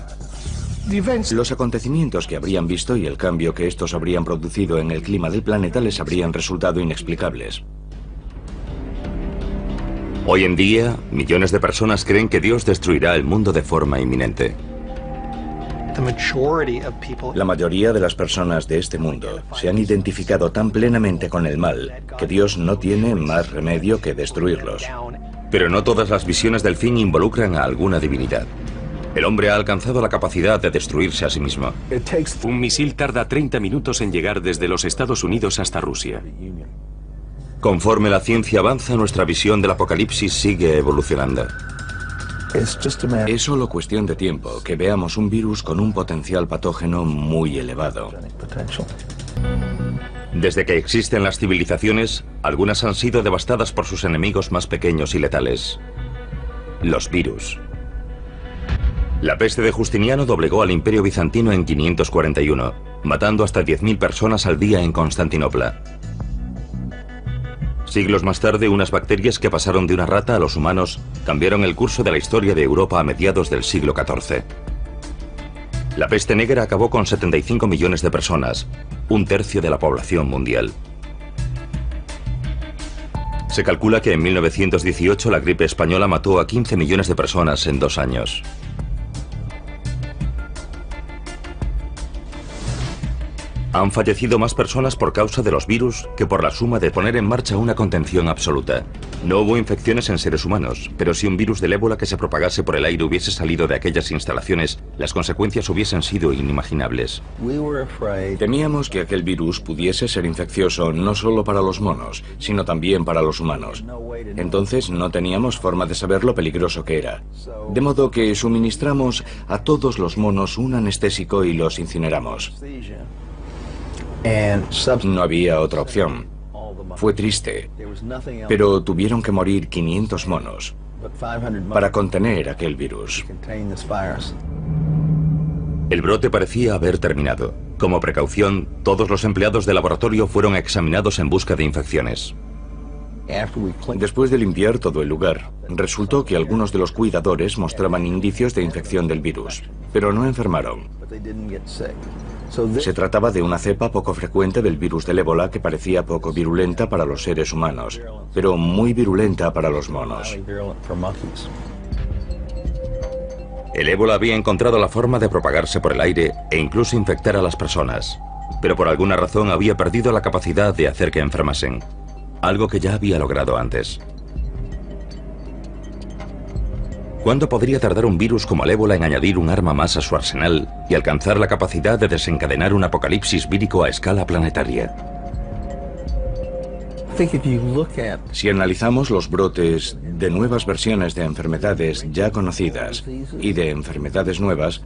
Los acontecimientos que habrían visto y el cambio que estos habrían producido en el clima del planeta les habrían resultado inexplicables. Hoy en día, millones de personas creen que Dios destruirá el mundo de forma inminente. La mayoría de las personas de este mundo se han identificado tan plenamente con el mal que Dios no tiene más remedio que destruirlos. Pero no todas las visiones del fin involucran a alguna divinidad. El hombre ha alcanzado la capacidad de destruirse a sí mismo. Un misil tarda 30 minutos en llegar desde los Estados Unidos hasta Rusia. Conforme la ciencia avanza, nuestra visión del apocalipsis sigue evolucionando. Es solo cuestión de tiempo que veamos un virus con un potencial patógeno muy elevado. Desde que existen las civilizaciones, algunas han sido devastadas por sus enemigos más pequeños y letales: los virus. La peste de Justiniano doblegó al Imperio Bizantino en 541, matando hasta 10.000 personas al día en Constantinopla. Siglos más tarde, unas bacterias que pasaron de una rata a los humanos cambiaron el curso de la historia de Europa a mediados del siglo XIV. La peste negra acabó con 75 millones de personas, un tercio de la población mundial. Se calcula que en 1918 la gripe española mató a 15 millones de personas en 2 años. Han fallecido más personas por causa de los virus que por la suma de poner en marcha una contención absoluta. No hubo infecciones en seres humanos, pero si un virus del ébola que se propagase por el aire hubiese salido de aquellas instalaciones, las consecuencias hubiesen sido inimaginables. Temíamos que aquel virus pudiese ser infeccioso no solo para los monos, sino también para los humanos. Entonces no teníamos forma de saber lo peligroso que era. De modo que suministramos a todos los monos un anestésico y los incineramos. No había otra opción. Fue triste, pero tuvieron que morir 500 monos para contener aquel virus. El brote parecía haber terminado. Como precaución, todos los empleados del laboratorio fueron examinados en busca de infecciones. Después de limpiar todo el lugar, resultó que algunos de los cuidadores mostraban indicios de infección del virus, pero no enfermaron. Se trataba de una cepa poco frecuente del virus del ébola que parecía poco virulenta para los seres humanos, pero muy virulenta para los monos. El ébola había encontrado la forma de propagarse por el aire e incluso infectar a las personas, pero por alguna razón había perdido la capacidad de hacer que enfermasen, algo que ya había logrado antes. ¿Cuándo podría tardar un virus como el ébola en añadir un arma más a su arsenal y alcanzar la capacidad de desencadenar un apocalipsis vírico a escala planetaria? Si analizamos los brotes de nuevas versiones de enfermedades ya conocidas y de enfermedades nuevas,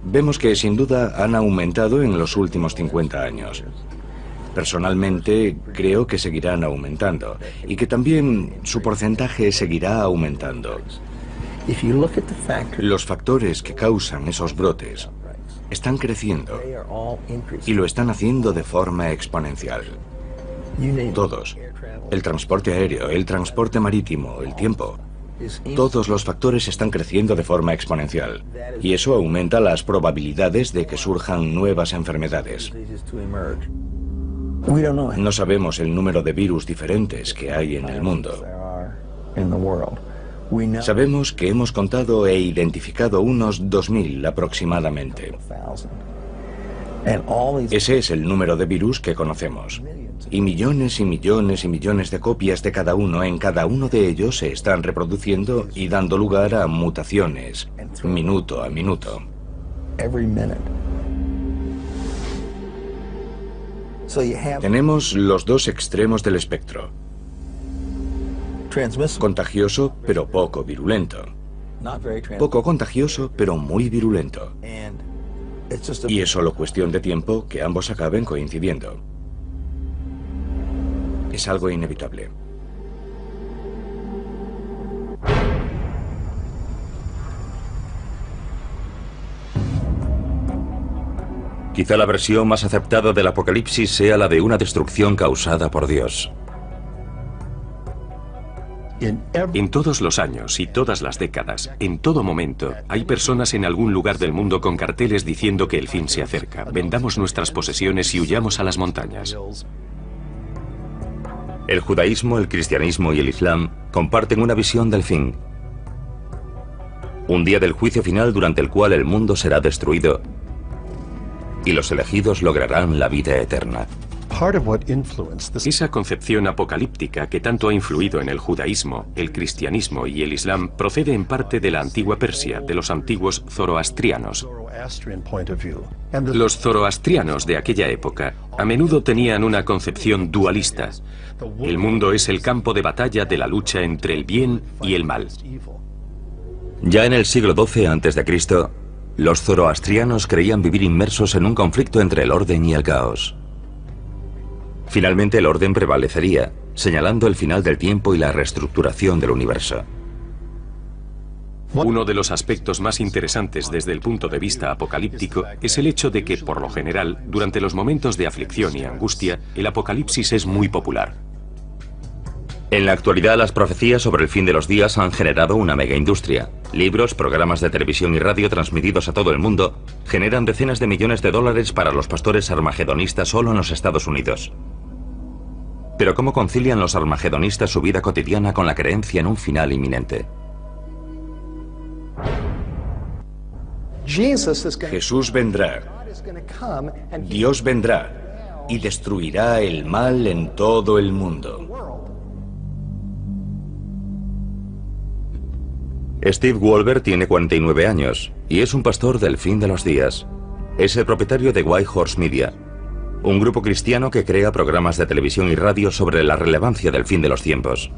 vemos que sin duda han aumentado en los últimos 50 años. Personalmente, creo que seguirán aumentando y que también su porcentaje seguirá aumentando. Los factores que causan esos brotes están creciendo y lo están haciendo de forma exponencial. Todos. El transporte aéreo, el transporte marítimo, el tiempo. Todos los factores están creciendo de forma exponencial y eso aumenta las probabilidades de que surjan nuevas enfermedades. No sabemos el número de virus diferentes que hay en el mundo. Sabemos que hemos contado e identificado unos 2000 aproximadamente. Ese es el número de virus que conocemos. Y millones y millones y millones de copias de cada uno en cada uno de ellos se están reproduciendo y dando lugar a mutaciones, minuto a minuto. Tenemos los dos extremos del espectro. Contagioso, pero poco virulento. Poco contagioso, pero muy virulento. Y es solo cuestión de tiempo que ambos acaben coincidiendo. Es algo inevitable. Quizá la versión más aceptada del apocalipsis sea la de una destrucción causada por Dios. En todos los años y todas las décadas, en todo momento, hay personas en algún lugar del mundo con carteles diciendo que el fin se acerca. Vendamos nuestras posesiones y huyamos a las montañas. El judaísmo, el cristianismo y el islam comparten una visión del fin. Un día del juicio final durante el cual el mundo será destruido y los elegidos lograrán la vida eterna. Esa concepción apocalíptica que tanto ha influido en el judaísmo, el cristianismo y el islam procede en parte de la antigua Persia, de los antiguos zoroastrianos. Los zoroastrianos de aquella época a menudo tenían una concepción dualista. El mundo es el campo de batalla de la lucha entre el bien y el mal. Ya en el siglo XII a.C., los zoroastrianos creían vivir inmersos en un conflicto entre el orden y el caos. Finalmente el orden prevalecería, señalando el final del tiempo y la reestructuración del universo. Uno de los aspectos más interesantes desde el punto de vista apocalíptico es el hecho de que, por lo general, durante los momentos de aflicción y angustia, el apocalipsis es muy popular. En la actualidad, las profecías sobre el fin de los días han generado una megaindustria. Libros, programas de televisión y radio transmitidos a todo el mundo generan decenas de millones de dólares para los pastores armagedonistas solo en los Estados Unidos. Pero ¿cómo concilian los armagedonistas su vida cotidiana con la creencia en un final inminente? Jesús vendrá, Dios vendrá y destruirá el mal en todo el mundo. Steve Wolber tiene 49 años y es un pastor del fin de los días. Es el propietario de White Horse Media, un grupo cristiano que crea programas de televisión y radio sobre la relevancia del fin de los tiempos.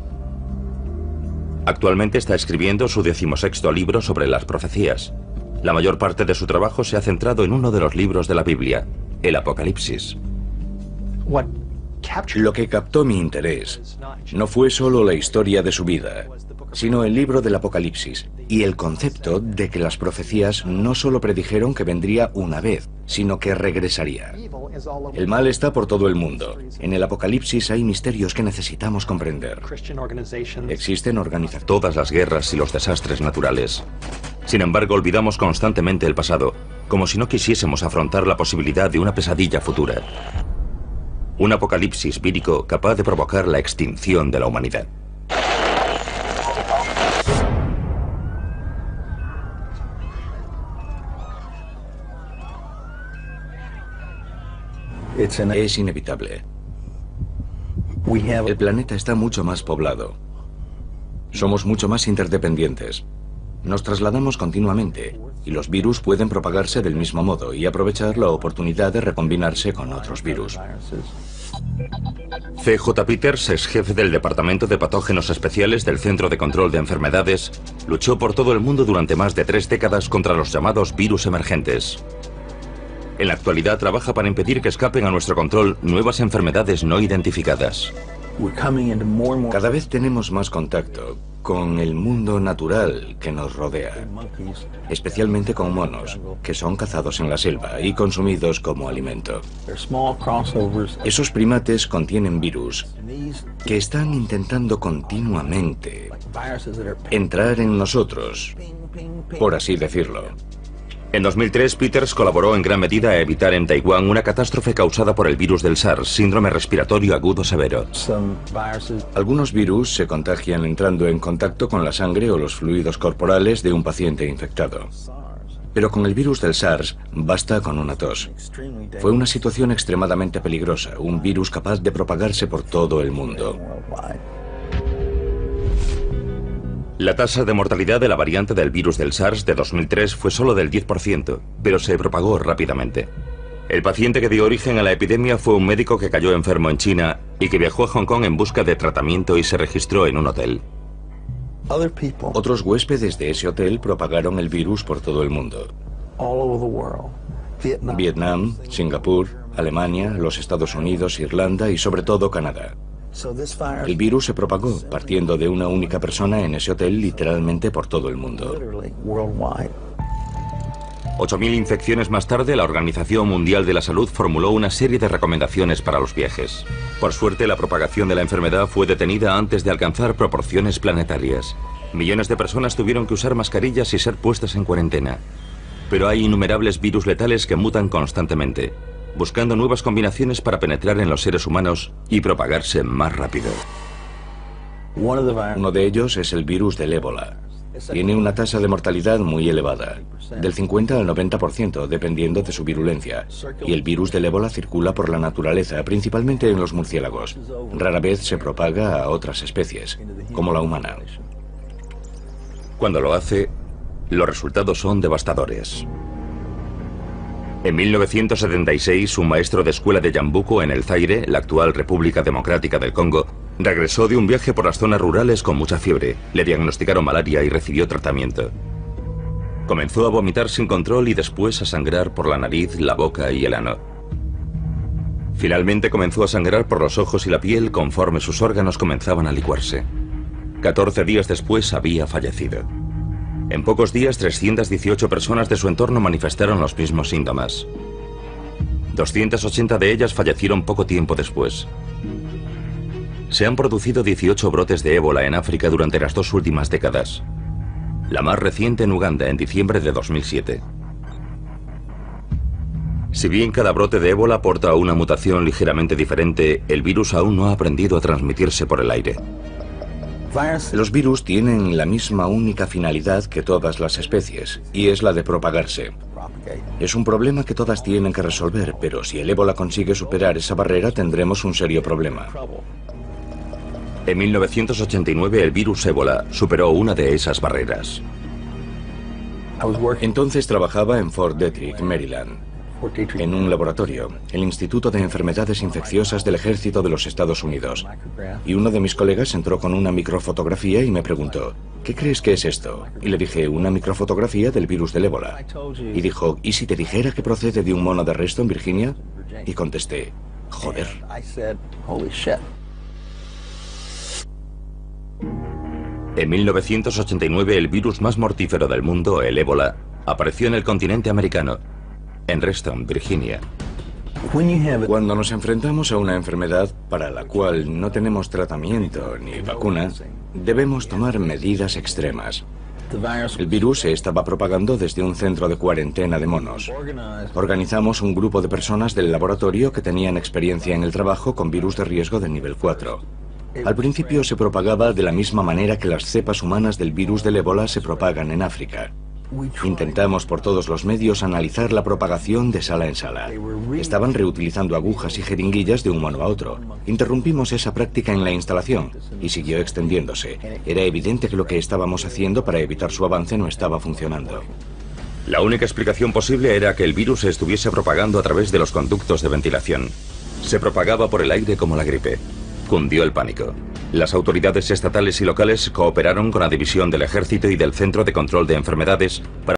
Actualmente está escribiendo su 16º libro sobre las profecías. La mayor parte de su trabajo se ha centrado en uno de los libros de la Biblia, el Apocalipsis. Lo que captó mi interés no fue solo la historia de su vida, sino el libro del Apocalipsis y el concepto de que las profecías no solo predijeron que vendría una vez, sino que regresaría. El mal está por todo el mundo. En el Apocalipsis hay misterios que necesitamos comprender. Existen organizaciones. Todas las guerras y los desastres naturales. Sin embargo, olvidamos constantemente el pasado, como si no quisiésemos afrontar la posibilidad de una pesadilla futura. Un apocalipsis vírico capaz de provocar la extinción de la humanidad. Es inevitable. El planeta está mucho más poblado. Somos mucho más interdependientes. Nos trasladamos continuamente y los virus pueden propagarse del mismo modo y aprovechar la oportunidad de recombinarse con otros virus. C.J. Peters, ex jefe del Departamento de Patógenos Especiales del Centro de Control de Enfermedades, luchó por todo el mundo durante más de 3 décadas contra los llamados virus emergentes. En la actualidad trabaja para impedir que escapen a nuestro control nuevas enfermedades no identificadas. Cada vez tenemos más contacto con el mundo natural que nos rodea, especialmente con monos, que son cazados en la selva y consumidos como alimento. Esos primates contienen virus que están intentando continuamente entrar en nosotros, por así decirlo. En 2003, Peters colaboró en gran medida a evitar en Taiwán una catástrofe causada por el virus del SARS, síndrome respiratorio agudo severo. Algunos virus se contagian entrando en contacto con la sangre o los fluidos corporales de un paciente infectado. Pero con el virus del SARS basta con una tos. Fue una situación extremadamente peligrosa, un virus capaz de propagarse por todo el mundo. La tasa de mortalidad de la variante del virus del SARS de 2003 fue solo del 10%, pero se propagó rápidamente. El paciente que dio origen a la epidemia fue un médico que cayó enfermo en China y que viajó a Hong Kong en busca de tratamiento y se registró en un hotel. Otros huéspedes de ese hotel propagaron el virus por todo el mundo. Vietnam, Singapur, Alemania, los Estados Unidos, Irlanda y sobre todo Canadá. El virus se propagó partiendo de una única persona en ese hotel literalmente por todo el mundo. 8.000 infecciones más tarde, la Organización Mundial de la Salud formuló una serie de recomendaciones para los viajes. Por suerte, la propagación de la enfermedad fue detenida antes de alcanzar proporciones planetarias. Millones de personas tuvieron que usar mascarillas y ser puestas en cuarentena. Pero hay innumerables virus letales que mutan constantemente, buscando nuevas combinaciones para penetrar en los seres humanos y propagarse más rápido. Uno de ellos es el virus del ébola. Tiene una tasa de mortalidad muy elevada, del 50 al 90%, dependiendo de su virulencia. Y el virus del ébola circula por la naturaleza, principalmente en los murciélagos. Rara vez se propaga a otras especies, como la humana. Cuando lo hace, los resultados son devastadores. En 1976, un maestro de escuela de Yambuco, en el Zaire, la actual República Democrática del Congo, regresó de un viaje por las zonas rurales con mucha fiebre. Le diagnosticaron malaria y recibió tratamiento. Comenzó a vomitar sin control y después a sangrar por la nariz, la boca y el ano. Finalmente comenzó a sangrar por los ojos y la piel conforme sus órganos comenzaban a licuarse. 14 días después había fallecido. En pocos días, 318 personas de su entorno manifestaron los mismos síntomas. 280 de ellas fallecieron poco tiempo después. Se han producido 18 brotes de ébola en África durante las 2 últimas décadas. La más reciente en Uganda, en diciembre de 2007. Si bien cada brote de ébola aporta una mutación ligeramente diferente, el virus aún no ha aprendido a transmitirse por el aire. Los virus tienen la misma única finalidad que todas las especies, y es la de propagarse. Es un problema que todas tienen que resolver, pero si el ébola consigue superar esa barrera, tendremos un serio problema. En 1989 el virus ébola superó una de esas barreras. Entonces trabajaba en Fort Detrick, Maryland, en un laboratorio, el Instituto de Enfermedades Infecciosas del Ejército de los Estados Unidos. Y uno de mis colegas entró con una microfotografía y me preguntó, ¿qué crees que es esto? Y le dije, una microfotografía del virus del ébola. Y dijo, ¿y si te dijera que procede de un mono de arresto en Virginia? Y contesté, joder. En 1989 el virus más mortífero del mundo, el ébola, apareció en el continente americano, en Reston, Virginia. Cuando nos enfrentamos a una enfermedad para la cual no tenemos tratamiento ni vacuna, debemos tomar medidas extremas. El virus se estaba propagando desde un centro de cuarentena de monos. Organizamos un grupo de personas del laboratorio que tenían experiencia en el trabajo con virus de riesgo de nivel 4. Al principio se propagaba de la misma manera que las cepas humanas del virus del ébola se propagan en África. Intentamos por todos los medios analizar la propagación de sala en sala. Estaban reutilizando agujas y jeringuillas de un mono a otro. Interrumpimos esa práctica en la instalación y siguió extendiéndose. Era evidente que lo que estábamos haciendo para evitar su avance no estaba funcionando. La única explicación posible era que el virus se estuviese propagando a través de los conductos de ventilación. Se propagaba por el aire como la gripe. Cundió el pánico. Las autoridades estatales y locales cooperaron con la División del Ejército y del Centro de Control de Enfermedades para